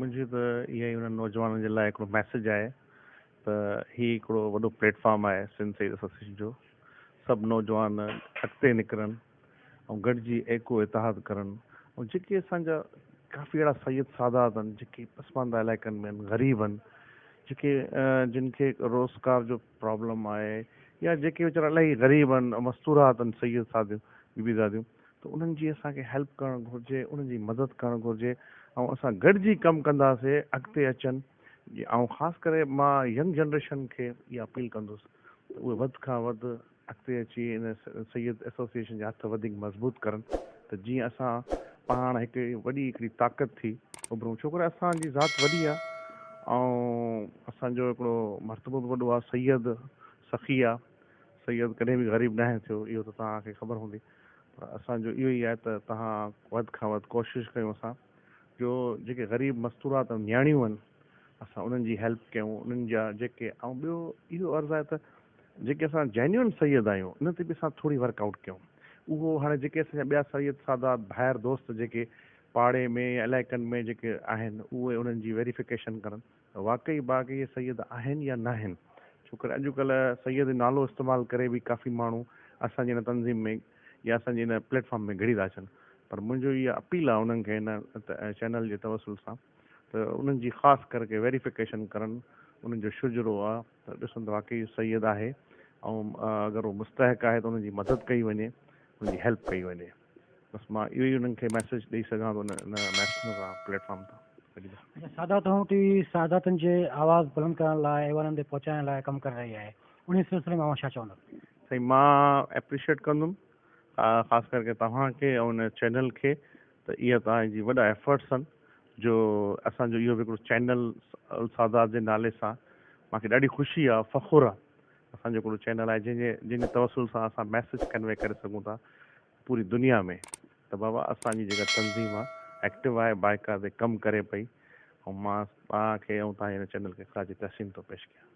मुंहिंजी त इहा ई उन्हनि नौजवाननि जे लाइ हिकिड़ो मैसेज आहे त हीउ हिकिड़ो वॾो प्लेटफॉर्म आहे सिंध सईद एसोसिएशन जो। सभु नौजवान अॻिते निकिरनि ऐं गॾिजी एको इतिहाद करनि ऐं जेके असांजा काफ़ी अहिड़ा सैयद सादात आहिनि जेके पसमानदा इलाइक़नि में आहिनि, ग़रीब आहिनि, जेके जिन खे रोज़गार जो प्रॉब्लम आहे या जेके वीचारा इलाही ग़रीब आहिनि, मस्तूरात आहिनि, सैयद सादियूं बीबी दादियूं, त उन्हनि जी असांखे हेल्प करणु घुरिजे, उन्हनि जी मदद करणु घुरिजे ऐं असां गॾिजी कमु कंदासीं अॻिते अचनि। ऐं ख़ासि करे मां यंग जनरेशन खे इहा अपील कंदुसि त उहे वधि खां वधि अॻिते अची इन सैयद एसोसिएशन जा हथ वधीक मज़बूत करनि त जीअं असां पाण हिकिड़ी वॾी हिकिड़ी ताक़त थी उभरूं। छोकिरो असांजी ज़ात वॾी आहे ऐं असांजो हिकिड़ो मर्तबो बि वॾो आहे, सैयद सखी आहे। सैयद कॾहिं बि ग़रीब न थियो, इहो त तव्हांखे ख़बर हूंदी। पर असांजो इहो ई आहे त तव्हां वधि खां वधि कोशिशि कयूं असां जो जेके ग़रीब मस्तूरात नियाणियूं आहिनि असां उन्हनि जी हेल्प कयूं, उन्हनि जा जेके ऐं ॿियो इहो अर्ज़ु आहे त जेके असां जेन्युइन सैयद आहियूं उन ते बि असां थोरी वर्कआउट कयूं। उहो हाणे जेके असांजा ॿिया सैयद सादात ॿाहिरि दोस्त जेके पाड़े में या इलाइक़नि में जेके आहिनि उहे उन्हनि जी वेरिफिकेशन करनि त वाक़ई बाक़ी इहे सैयद आहिनि या न आहिनि। छोकरि अॼुकल्ह सैयद जो नालो इस्तेमालु करे बि काफ़ी माण्हू असांजी हिन तंज़ीम में या असांजे हिन प्लेटफॉर्म में घिड़ी था अचनि। पर मुंहिंजो इहा अपील आहे उन्हनि खे हिन चैनल जे तवसुल सां त उन्हनि जी ख़ासि करके वेरिफिकेशन करनि, उन्हनि जो शुजरो आहे त ॾिसनि त वाक़ई सैयद आहे ऐं अगरि उहो मुस्तहिक आहे त उन्हनि जी मदद कई वञे, उनजी हेल्प कई वञे। बसि मां इहो ई उन्हनि खे मैसेज ॾेई सघां थो हिन प्लेटफॉर्म तां। सादातनि जे आवाज़ बुलंद करण लाइ ऐवाननि ते पहुचाइण लाइ कमु करे रही आहे, उन सिलसिले में छा चवंदा? साईं मां एप्रिशिएट कंदुमि ख़ासि करके तव्हांखे ऐं उन चैनल खे त इहा तव्हांजी वॾा एफर्ट्स आहिनि जो असांजो इहो बि हिकिड़ो चैनल सादात जे नाले सां मूंखे ॾाढी ख़ुशी आहे, फ़ख़ुरु आहे। असांजो हिकिड़ो चैनल आहे जंहिंजे तवसुल सां असां मैसेज कन्वे करे सघूं था पूरी दुनिया में त बाबा असांजी जेका तंज़ीम आहे एक्टिव आहे, बाइकाते कमु करे पई। ऐं मां तव्हांखे ऐं तव्हांजे हिन चैनल खे ख़ासि तहसीन थो पेश कयां।